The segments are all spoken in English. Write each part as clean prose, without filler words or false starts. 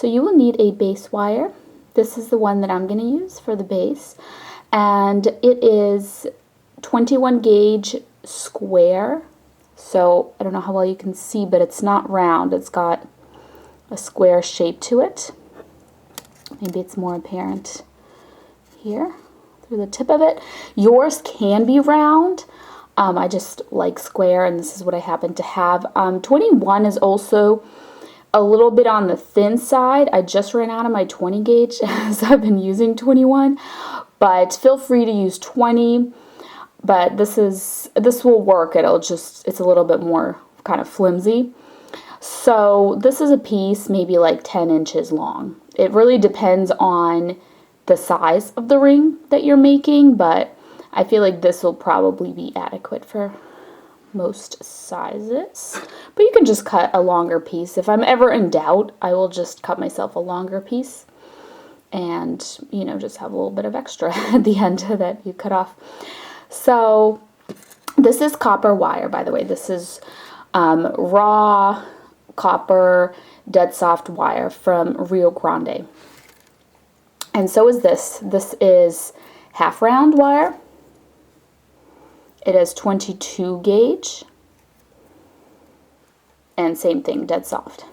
So you will need a base wire. This is the one that I'm going to use for the base, and it is 21 gauge square. So I don't know how well you can see, but it's not round. It's got a square shape to it. Maybe it's more apparent here through the tip of it. Yours can be round. I just like square, and this is what I happen to have. 21 is also a little bit on the thin side. I just ran out of my 20 gauge, so I've been using 21, but feel free to use 20. But this will work. It's a little bit more kind of flimsy. So this is a piece maybe like 10 inches long. It really depends on the size of the ring that you're making, but I feel like this will probably be adequate for most sizes. But you can just cut a longer piece. If I'm ever in doubt, I will just cut myself a longer piece and, you know, just have a little bit of extra at the end that you cut off. So this is copper wire, by the way. This is raw copper dead soft wire from Rio Grande. And so is this. This is half round wire. It is 22 gauge. And same thing, dead soft.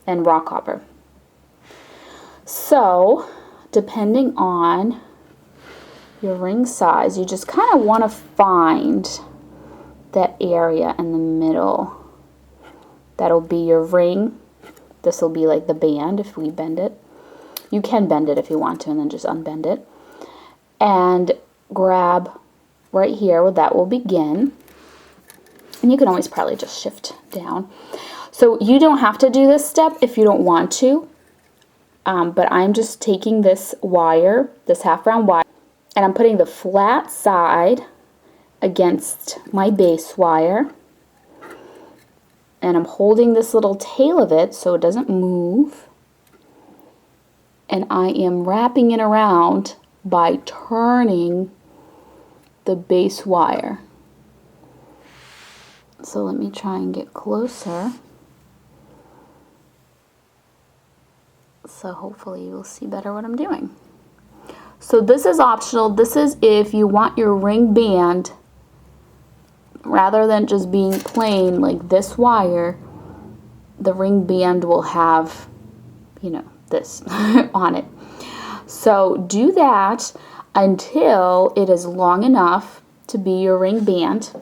And raw copper. So, depending on your ring size, you just kind of want to find that area in the middle. That'll be your ring. This will be like the band if we bend it. You can bend it if you want to and then just unbend it. And grab right here where that will begin. And you can always probably just shift down. So you don't have to do this step if you don't want to. But I'm just taking this wire, this half round wire, and I'm putting the flat side against my base wire. And I'm holding this little tail of it so it doesn't move. And I am wrapping it around by turning the base wire. So let me try and get closer. So hopefully you'll see better what I'm doing. So this is optional. This is if you want your ring band, rather than just being plain like this wire, the ring band will have, you know, this on it. So do that until it is long enough to be your ring band.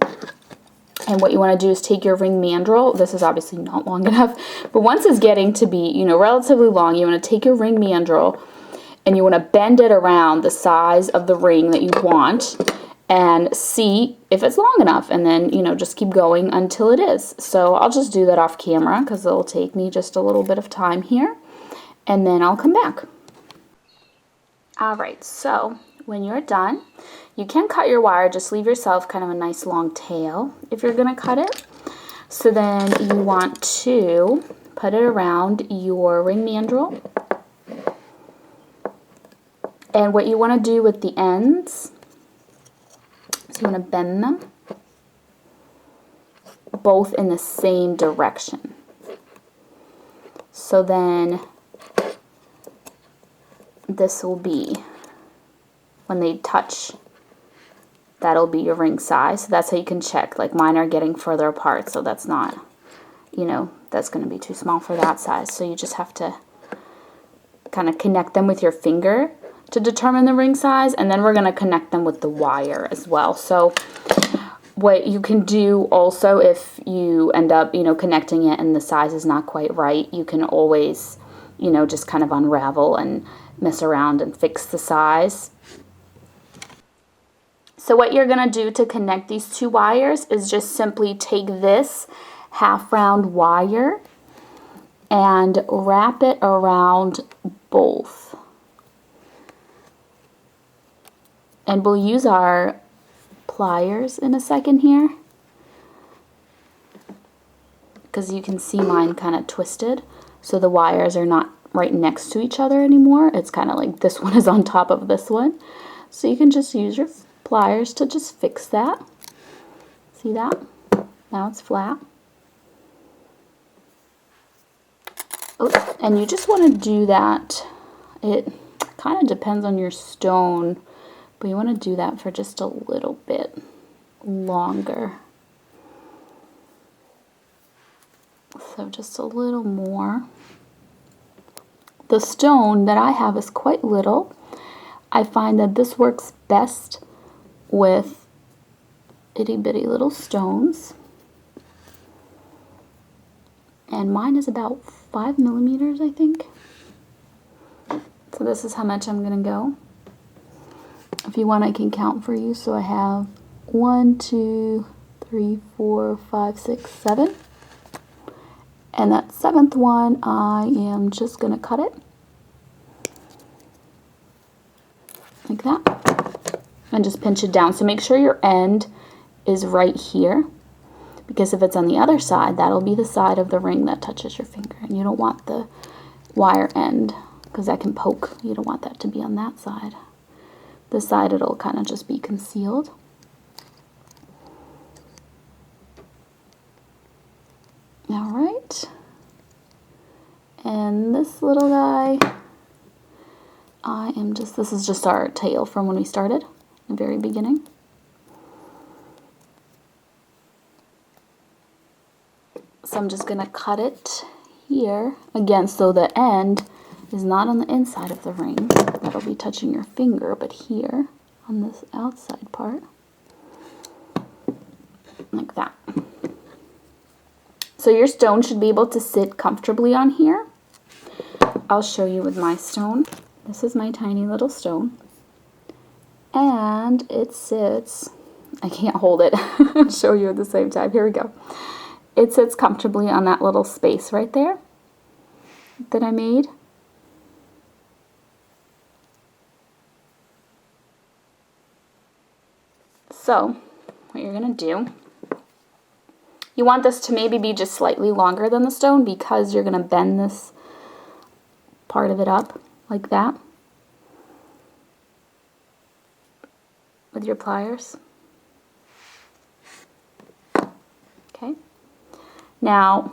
And what you want to do is take your ring mandrel. This is obviously not long enough, but once it's getting to be, you know, relatively long, you want to take your ring mandrel and you want to bend it around the size of the ring that you want and see if it's long enough, and then, you know, just keep going until it is. So I'll just do that off camera because it'll take me just a little bit of time here, and then I'll come back. Alright, so when you're done, you can cut your wire, just leave yourself kind of a nice long tail if you're going to cut it. So then you want to put it around your ring mandrel. And what you want to do with the ends, so you want to bend them both in the same direction. So then this will be, when they touch, that'll be your ring size. So that's how you can check. Like mine are getting further apart, so that's not, you know, that's going to be too small for that size. So you just have to kind of connect them with your finger to determine the ring size, and then we're going to connect them with the wire as well. So what you can do also, if you end up, you know, connecting it and the size is not quite right, you can always, you know, just kind of unravel and mess around and fix the size. So what you're going to do to connect these two wires is just simply take this half round wire and wrap it around both. And we'll use our pliers in a second here, because you can see mine kind of twisted, so the wires are not right next to each other anymore. It's kind of like this one is on top of this one. So you can just use your pliers to just fix that. See that? Now it's flat. Oh, and you just want to do that. It kind of depends on your stone, but you want to do that for just a little bit longer. So just a little more. The stone that I have is quite little. I find that this works best with itty bitty little stones. And mine is about 5 millimeters, I think. So this is how much I'm gonna go. If you want, I can count for you. So I have 1, 2, 3, 4, 5, 6, 7. And that 7th one, I am just gonna cut it. Like that. And just pinch it down. So make sure your end is right here. Because if it's on the other side, that'll be the side of the ring that touches your finger. And you don't want the wire end, because that can poke. You don't want that to be on that side. This side, it'll kind of just be concealed. All right. And this little guy, this is just our tail from when we started, the very beginning. So I'm just going to cut it here, again, so the end is not on the inside of the ring. That'll be touching your finger, but here on this outside part, like that. So your stone should be able to sit comfortably on here. I'll show you with my stone. This is my tiny little stone. And it sits, I can't hold it, I'll show you at the same time. Here we go. It sits comfortably on that little space right there that I made. So, what you're going to do, you want this to maybe be just slightly longer than the stone because you're going to bend this part of it up like that with your pliers. Okay. Now,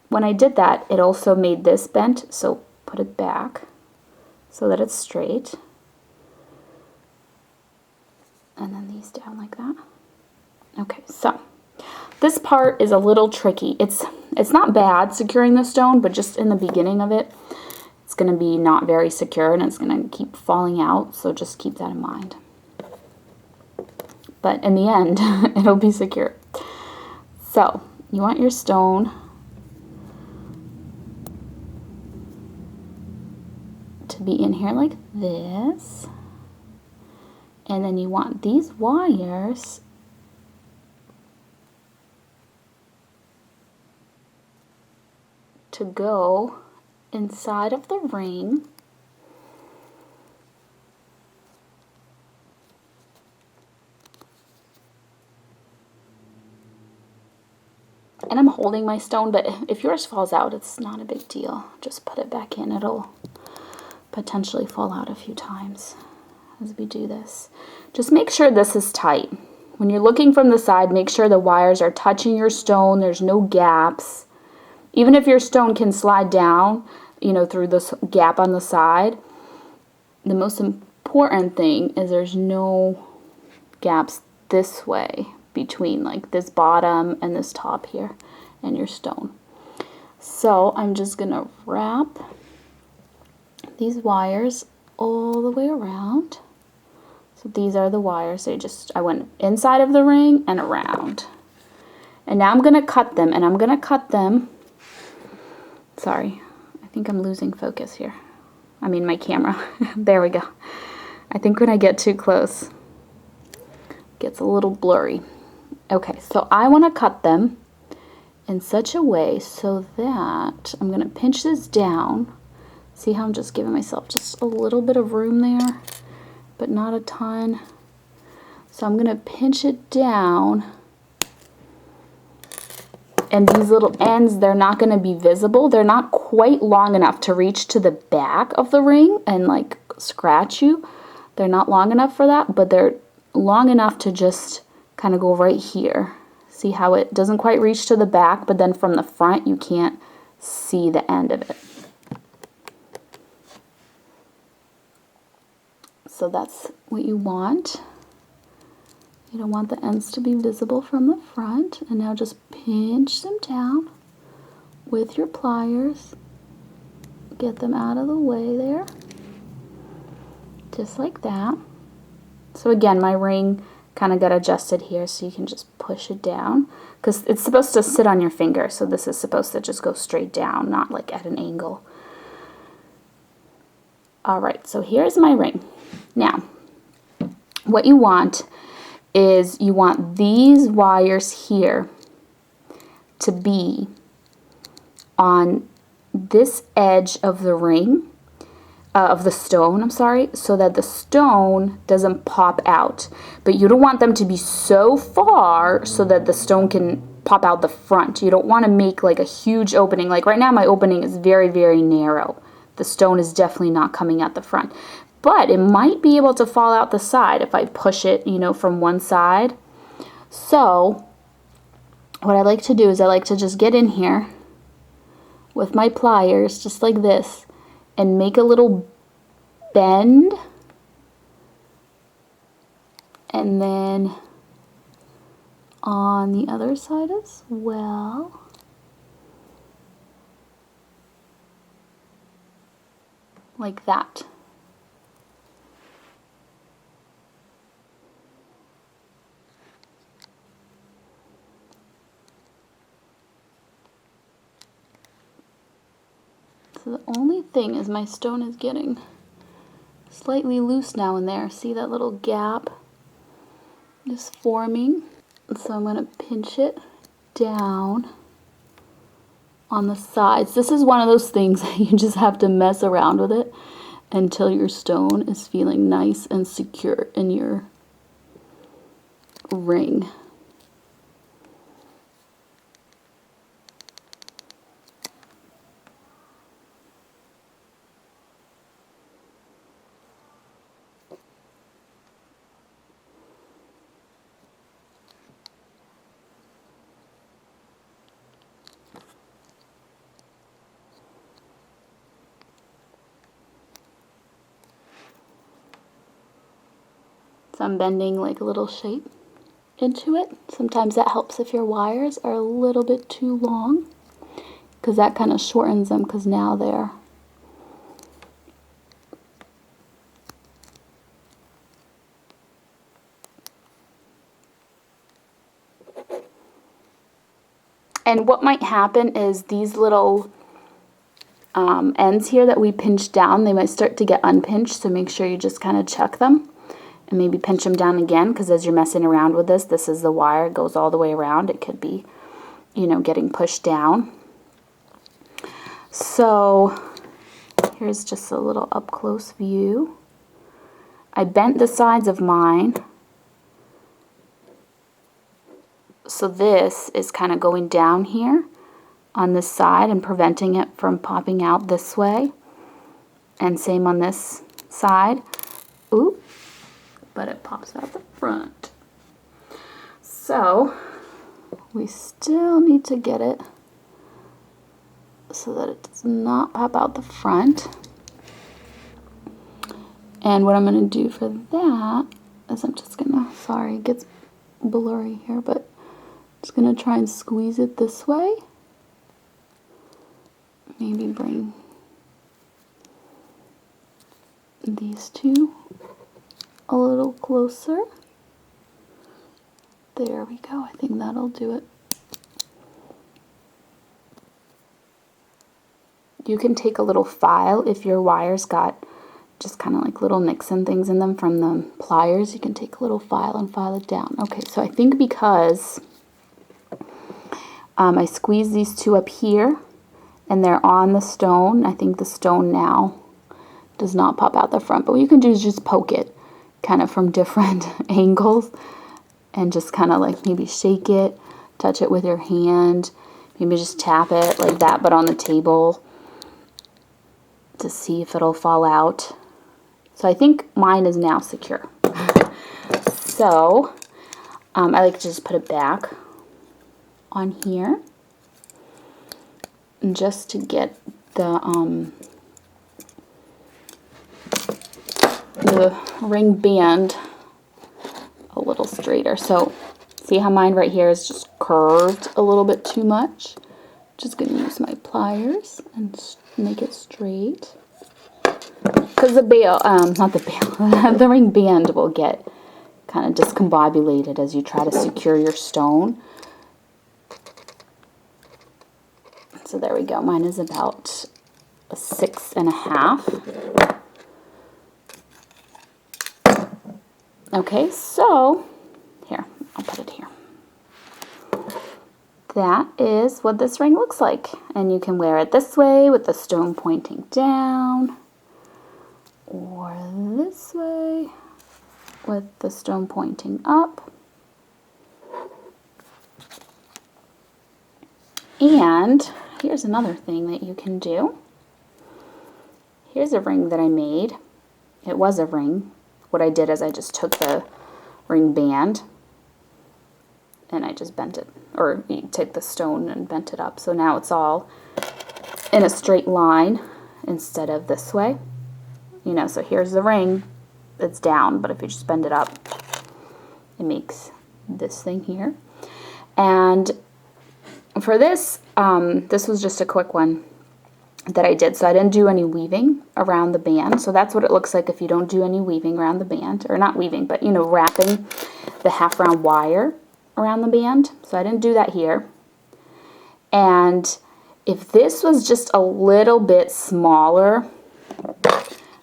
when I did that, it also made this bent, so put it back so that it's straight. And then these down like that. Okay, so this part is a little tricky. It's not bad securing the stone, but just in the beginning of it, it's going to be not very secure and it's going to keep falling out, so just keep that in mind. But in the end, it'll be secure. So, you want your stone to be in here like this. And then you want these wires to go inside of the ring. And I'm holding my stone, but if yours falls out, it's not a big deal. Just put it back in. It'll potentially fall out a few times as we do this. Just make sure this is tight. When you're looking from the side, make sure the wires are touching your stone. There's no gaps. Even if your stone can slide down, you know, through this gap on the side, the most important thing is there's no gaps this way between like this bottom and this top here and your stone. So I'm just gonna wrap these wires all the way around. So these are the wires. I went inside of the ring and around. And now I'm gonna cut them, and I'm gonna cut them. Sorry, I think I'm losing focus here. I mean my camera. There we go. I think when I get too close, it gets a little blurry. Okay, so I want to cut them in such a way so that I'm going to pinch this down. See how I'm just giving myself just a little bit of room there, but not a ton. So I'm going to pinch it down. And these little ends, they're not going to be visible. They're not quite long enough to reach to the back of the ring and like scratch you. They're not long enough for that, but they're long enough to just kind of go right here. See how it doesn't quite reach to the back, but then from the front you can't see the end of it. So that's what you want. You don't want the ends to be visible from the front. And now just pinch them down with your pliers. Get them out of the way there. Just like that. So again, my ring kind of got adjusted here, so you can just push it down. Because it's supposed to sit on your finger, so this is supposed to just go straight down, not like at an angle. Alright, so here's my ring. Now, what you want is you want these wires here to be on this edge of the ring, of the stone, I'm sorry, so that the stone doesn't pop out. But you don't want them to be so far so that the stone can pop out the front. You don't want to make like a huge opening. Like right now my opening is very, very narrow. The stone is definitely not coming out the front. But it might be able to fall out the side if I push it, you know, from one side. So what I like to do is I like to just get in here with my pliers, just like this, and make a little bend, and then on the other side as well. Like that. So the only thing is my stone is getting slightly loose now and there. See that little gap is forming? So I'm going to pinch it down on the sides. This is one of those things that you just have to mess around with it until your stone is feeling nice and secure in your ring. So I'm bending like a little shape into it. Sometimes that helps if your wires are a little bit too long, because that kind of shortens them, because now they're and what might happen is these little ends here that we pinched down, they might start to get unpinched, so make sure you just kind of check them and maybe pinch them down again, because as you're messing around with this, this is the wire, it goes all the way around. It could be, you know, getting pushed down. So here's just a little up close view. I bent the sides of mine, so this is kind of going down here on this side and preventing it from popping out this way, and same on this side. Ooh, but it pops out the front. So we still need to get it so that it does not pop out the front. And what I'm going to do for that is I'm just going to, sorry, it gets blurry here, but just going to try and squeeze it this way. Maybe bring these two a little closer. There we go. I think that'll do it. You can take a little file if your wires got just kind of like little nicks and things in them from the pliers. You can take a little file and file it down. Okay, so I think because I squeezed these two up here and they're on the stone, I think the stone now does not pop out the front. But what you can do is just poke it kind of from different angles and just kind of like maybe shake it, touch it with your hand, maybe just tap it like that, but on the table to see if it'll fall out. So I think mine is now secure. So I like to just put it back on here. just to get the ring band a little straighter. So see how mine right here is just curved a little bit too much? Just going to use my pliers and make it straight. Because the bail, not the bail, the ring band will get kind of discombobulated as you try to secure your stone. So there we go. Mine is about a 6.5. Okay, so here, I'll put it here. That is what this ring looks like. And you can wear it this way with the stone pointing down, or this way with the stone pointing up. And here's another thing that you can do. Here's a ring that I made. It was a ring. What I did is I just took the ring band and I just bent it, or you take the stone and bent it up. So now it's all in a straight line instead of this way. You know, so here's the ring, it's down, but if you just bend it up, it makes this thing here. And for this, this was just a quick one that I did. So I didn't do any weaving around the band. So that's what it looks like if you don't do any weaving around the band. Or not weaving, but, you know, wrapping the half round wire around the band. So I didn't do that here. And if this was just a little bit smaller,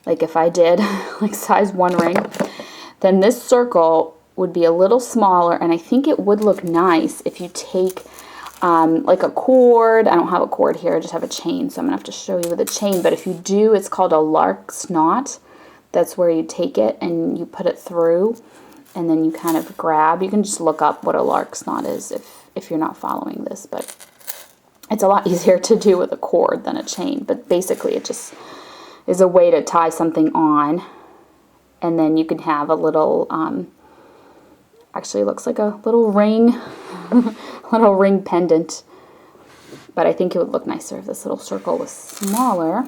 like if I did like size 1 ring, then this circle would be a little smaller, and I think it would look nice if you take like a cord. I don't have a cord here, I just have a chain, so I'm gonna have to show you with a chain. But if you do, it's called a lark's knot. That's where you take it and you put it through, and then you kind of grab. You can just look up what a lark's knot is if you're not following this, but it's a lot easier to do with a cord than a chain. But basically it just is a way to tie something on, and then you can have a little, actually looks like a little ring, little ring pendant. But I think it would look nicer if this little circle was smaller.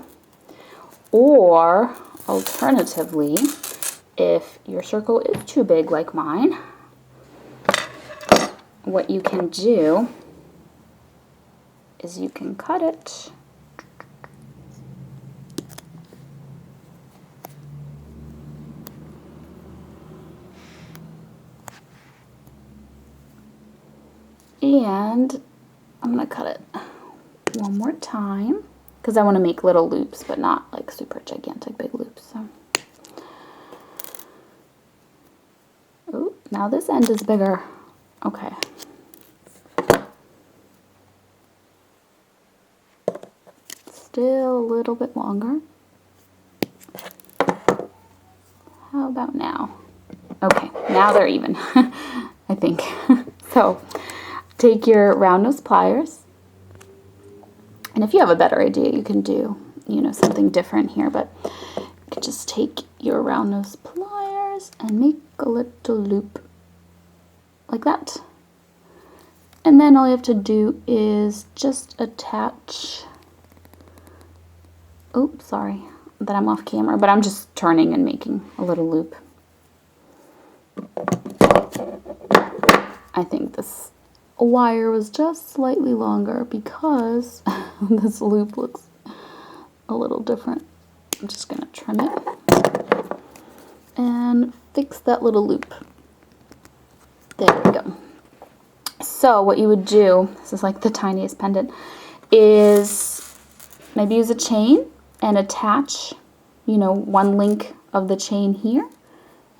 Or alternatively, if your circle is too big like mine, what you can do is you can cut it. And I'm going to cut it one more time because I want to make little loops, but not like super gigantic big loops. So, oh, now this end is bigger. Okay. Still a little bit longer. How about now? Okay, now they're even, I think. So, take your round nose pliers, and if you have a better idea, you can do, you know, something different here, but you can just take your round nose pliers and make a little loop like that. And then all you have to do is just attach, oops, sorry that I'm off camera, but I'm just turning and making a little loop. I think this wire was just slightly longer because this loop looks a little different. I'm just going to trim it and fix that little loop. There we go. So what you would do, this is like the tiniest pendant, is maybe use a chain and attach, you know, one link of the chain here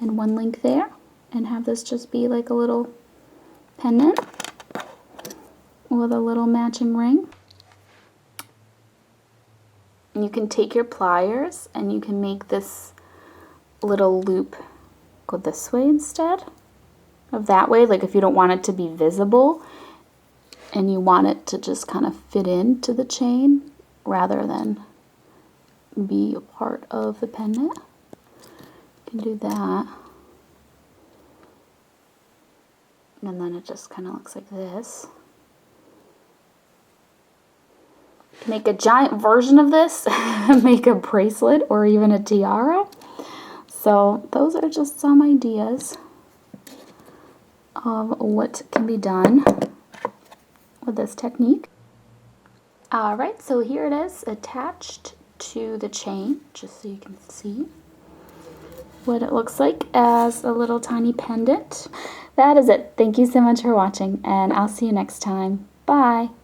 and one link there, and have this just be like a little pendant with a little matching ring. And you can take your pliers and you can make this little loop go this way instead of that way. Like if you don't want it to be visible and you want it to just kind of fit into the chain rather than be a part of the pendant, you can do that. And then it just kind of looks like this. make a giant version of this, make a bracelet or even a tiara. So those are just some ideas of what can be done with this technique. Alright, so here it is attached to the chain, just so you can see what it looks like as a little tiny pendant. That is it. Thank you so much for watching, and I'll see you next time. Bye!